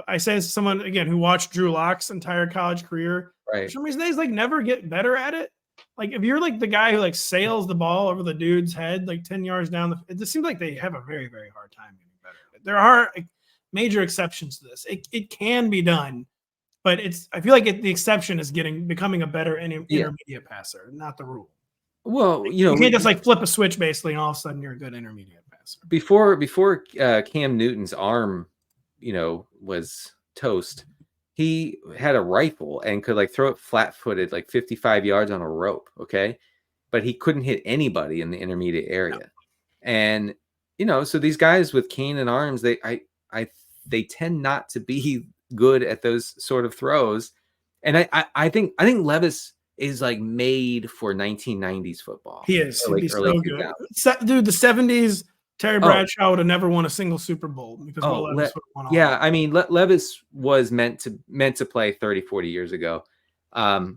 I say as someone, again, who watched Drew Lock's entire college career, right, for some reason, they never get better at it. Like, if you're the guy who sails the ball over the dude's head 10 yards down, it just seems like they have a very, very hard time getting better at it. There are major exceptions to this. It can be done, but I feel like the exception is becoming a better intermediate passer, not the rule. Well, you can't just flip a switch basically, and all of a sudden you're a good intermediate passer. Before Cam Newton's arm, was toast, he had a rifle and could throw it flat-footed 55 yards on a rope. Okay, but he couldn't hit anybody in the intermediate area. No. And so these guys with cannon arms, they tend not to be good at those sort of throws. And I think Levis is like made for 1990s football. He is. He'd like be early so 2000s. good. Dude, the 70s, Terry Bradshaw would have never won a single Super Bowl because Will Levis would have won all. Yeah, I mean, Levis was meant to play 30, 40 years ago. I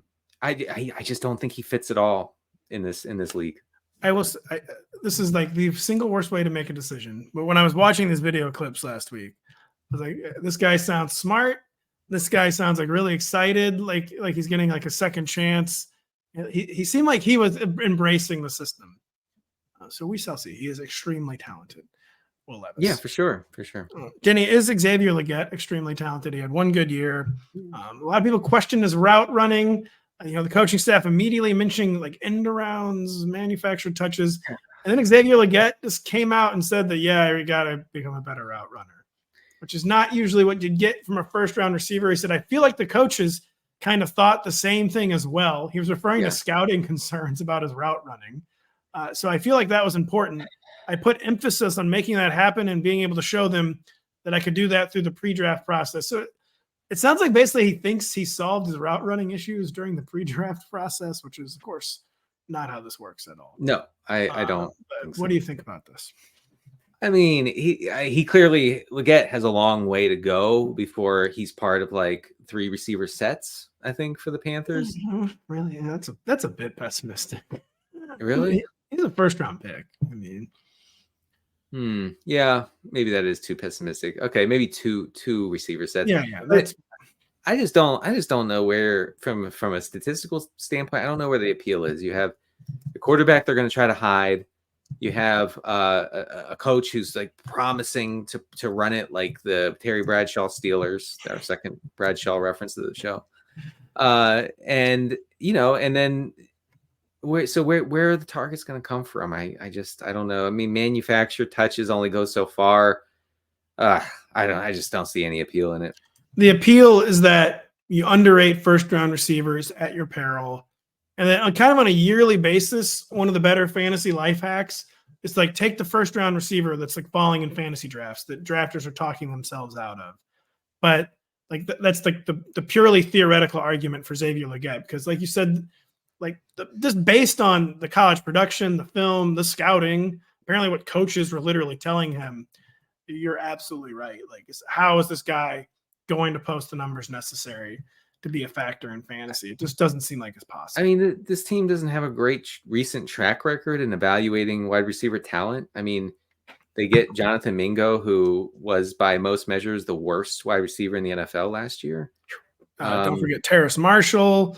just don't think he fits at all in this league. This is like the single worst way to make a decision. But when I was watching these video clips last week, I was like, this guy sounds smart. This guy sounds like really excited, like he's getting like a second chance. He seemed like he was embracing the system. So we shall see. He is extremely talented. Will Levis. Yeah, for sure. Denny, is Xavier Legette extremely talented? He had one good year. A lot of people question his route running. The coaching staff immediately mentioning like end arounds, manufactured touches. And then Xavier Legette just came out and said that, we got to become a better route runner, which is not usually what you'd get from a first-round receiver. He said, I feel like the coaches kind of thought the same thing as well. He was referring to scouting concerns about his route running. So I feel like that was important. I put emphasis on making that happen and being able to show them that I could do that through the pre-draft process. So it sounds like basically he thinks he solved his route running issues during the pre-draft process, which is, of course, not how this works at all. No, I don't. What do you think about this? I mean, he clearly, Legette has a long way to go before he's part of like 3 receiver sets, I think, for the Panthers. Really? That's a bit pessimistic. Really? He's a first-round pick. I mean, yeah, maybe that is too pessimistic. Okay, maybe two receiver sets. Yeah. That's. I just don't know where, from a statistical standpoint, I don't know where the appeal is. You have the quarterback they're going to try to hide. You have a coach who's like promising to run it like the Terry Bradshaw Steelers. Our second Bradshaw reference to the show. And then. Where are the targets going to come from? I don't know. I mean, manufactured touches only go so far. I just don't see any appeal in it. The appeal is that you underrate first-round receivers at your peril. And then kind of on a yearly basis, one of the better fantasy life hacks is like take the first-round receiver that's like falling in fantasy drafts that drafters are talking themselves out of. But like that's like the purely theoretical argument for Xavier Legette, because like you said, just based on the college production, the film, the scouting, apparently what coaches were literally telling him, you're absolutely right. Like, how is this guy going to post the numbers necessary to be a factor in fantasy? It just doesn't seem like it's possible. I mean, this team doesn't have a great recent track record in evaluating wide receiver talent. I mean, they get Jonathan Mingo, who was by most measures the worst wide receiver in the NFL last year. Don't forget Terrace Marshall.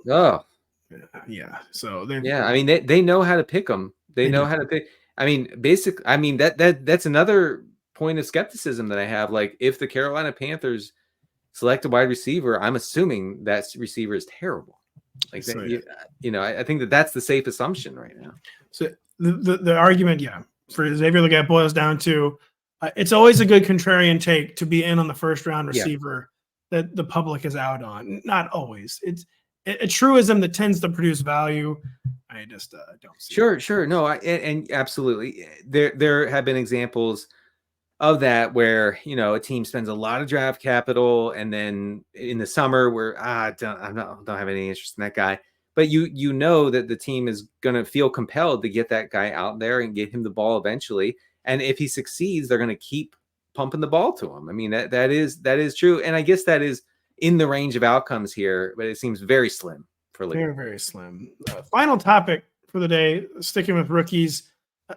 Yeah. So I mean, they know how to pick them. They know how to pick. I mean, that's another point of skepticism that I have. Like, if the Carolina Panthers select a wide receiver, I'm assuming that receiver is terrible. Like, I think that's the safe assumption right now. So the argument, for Xavier Legette boils down to it's always a good contrarian take to be in on the first round receiver that the public is out on. Not always. It's a truism that tends to produce value. I just don't see Sure. No, and absolutely. There have been examples of that where, a team spends a lot of draft capital, and then in the summer where I don't have any interest in that guy. But you know that the team is going to feel compelled to get that guy out there and get him the ball eventually. And if he succeeds, they're going to keep pumping the ball to him. I mean, that is true. And I guess that is in the range of outcomes here, but it seems very slim for Legette. Very, very slim. Final topic for the day, sticking with rookies.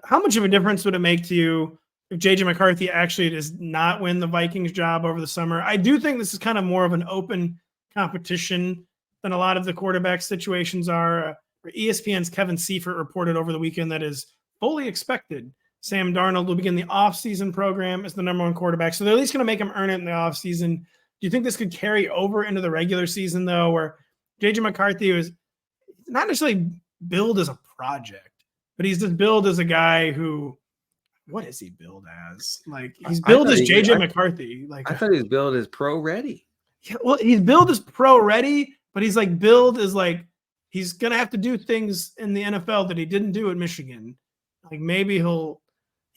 How much of a difference would it make to you if J.J. McCarthy actually does not win the Vikings job over the summer? I do think this is kind of more of an open competition than a lot of the quarterback situations are. ESPN's Kevin Seifert reported over the weekend that is fully expected Sam Darnold will begin the offseason program as the number 1 quarterback. So they're at least going to make him earn it in the offseason. Do you think this could carry over into the regular season, though, where J.J. McCarthy was not necessarily billed as a project, but he's just billed as a guy who – what is he billed as? Like, he's billed as J.J. McCarthy. Like, I thought he was billed as pro-ready. Yeah, well, he's billed as pro-ready, but he's like billed as like he's going to have to do things in the NFL that he didn't do at Michigan. Like, maybe he'll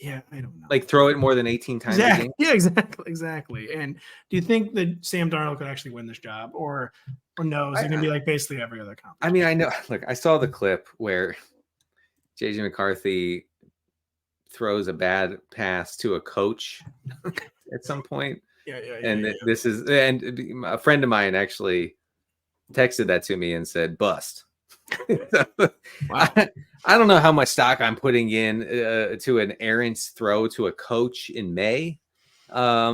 Yeah, I don't know. Like throw it more than 18 times a game? Yeah, exactly. And do you think that Sam Darnold could actually win this job, or no? Is it going to be like basically every other company? I mean, I know. Look, I saw the clip where JJ McCarthy throws a bad pass to a coach at some point. This is, and a friend of mine actually texted that to me and said, "Bust." Wow. I don't know how much stock I'm putting in to an errant throw to a coach in May. I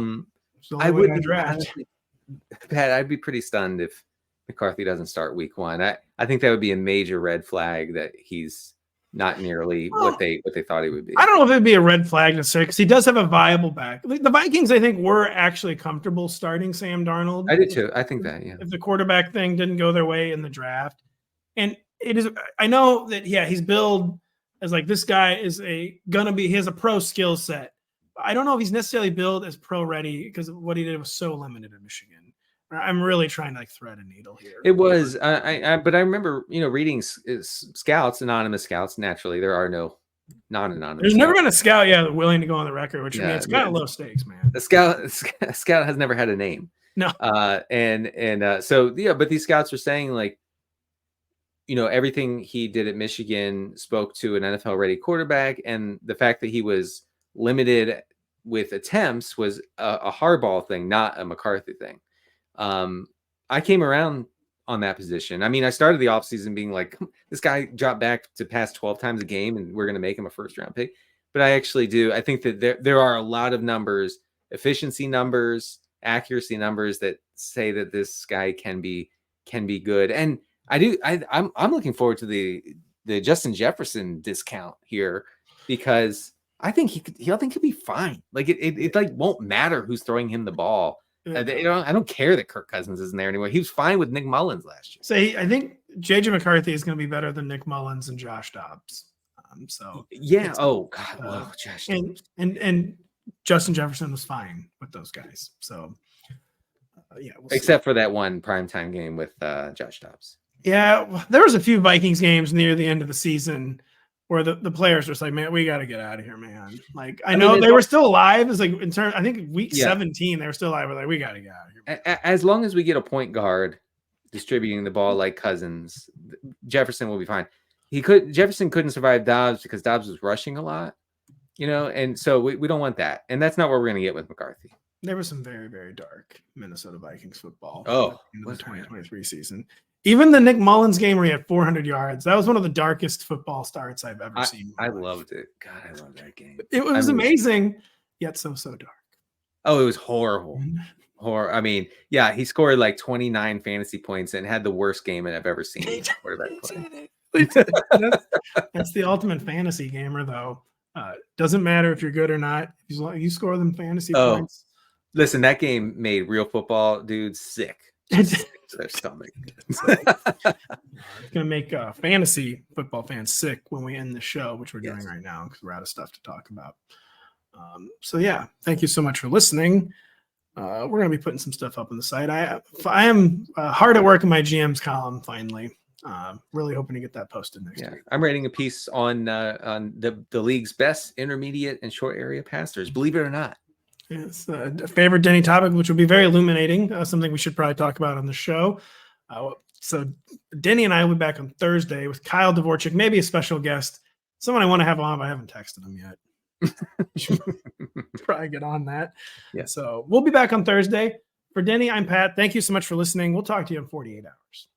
would be, Pat, I'd be pretty stunned if McCarthy doesn't start week 1. I think that would be a major red flag that he's not nearly what they thought he would be. I don't know if it'd be a red flag necessarily, because he does have a viable back. The Vikings, I think, were actually comfortable starting Sam Darnold. I did too. I think that, yeah. If the quarterback thing didn't go their way in the draft. And it is, I know that, yeah, he's billed as like, this guy is he has a pro skill set. I don't know if he's necessarily billed as pro ready, because what he did was so limited in Michigan. I'm really trying to like thread a needle here. It was, but I remember, reading scouts, anonymous scouts. Naturally, there are no non-anonymous. There's never been a scout, willing to go on the record, which means it's kind of low stakes, man. A scout has never had a name. No. So yeah, but these scouts are saying like, everything he did at Michigan spoke to an NFL-ready quarterback, and the fact that he was limited with attempts was a Harbaugh thing, not a McCarthy thing. I came around on that position. I mean, I started the offseason being like, this guy dropped back to pass 12 times a game and we're going to make him a first-round pick. But I actually do. I think that there are a lot of numbers, efficiency numbers, accuracy numbers that say that this guy can be good. And I'm looking forward to the Justin Jefferson discount here, because I think he'll be fine. Like it like won't matter who's throwing him the ball. I don't care that Kirk Cousins isn't there anymore. He was fine with Nick Mullins last year. So I think JJ McCarthy is going to be better than Nick Mullins and Josh Dobbs. So yeah. Oh God, I love Josh. And Justin Jefferson was fine with those guys. So except for that one primetime game with Josh Dobbs. Yeah, there was a few Vikings games near the end of the season where the players were just like, man, we got to get out of here, man. Like, I know they were still alive. It's like I think week 17, they were still alive. We're like, we got to get out of here. As long as we get a point guard distributing the ball like Cousins, Jefferson will be fine. Jefferson couldn't survive Dobbs because Dobbs was rushing a lot, and so we don't want that. And that's not what we're going to get with McCarthy. There was some very, very dark Minnesota Vikings football in the 2023 season. Even the Nick Mullins game where he had 400 yards, that was one of the darkest football starts I've ever seen. I loved it. God, I love that game. It was amazing, yet so dark. Oh, it was horrible. I mean, yeah, he scored like 29 fantasy points and had the worst game I've ever seen. That's the ultimate fantasy gamer, though. Doesn't matter if you're good or not. You score them fantasy points. Listen, that game made real football dudes sick. To their stomach. It's gonna make fantasy football fans sick when we end the show, which we're doing right now because we're out of stuff to talk about. So yeah, thank you so much for listening. We're gonna be putting some stuff up on the site. I am hard at work in my GM's column finally. Really hoping to get that posted next week. I'm writing a piece on the league's best intermediate and short area passers. Believe it or not. It's a favorite Denny topic, which will be very illuminating, something we should probably talk about on the show. So Denny and I will be back on Thursday with Kyle Dvorchak, maybe a special guest, someone I want to have on, but I haven't texted him yet. Probably get on that. Yeah. So we'll be back on Thursday. For Denny, I'm Pat. Thank you so much for listening. We'll talk to you in 48 hours.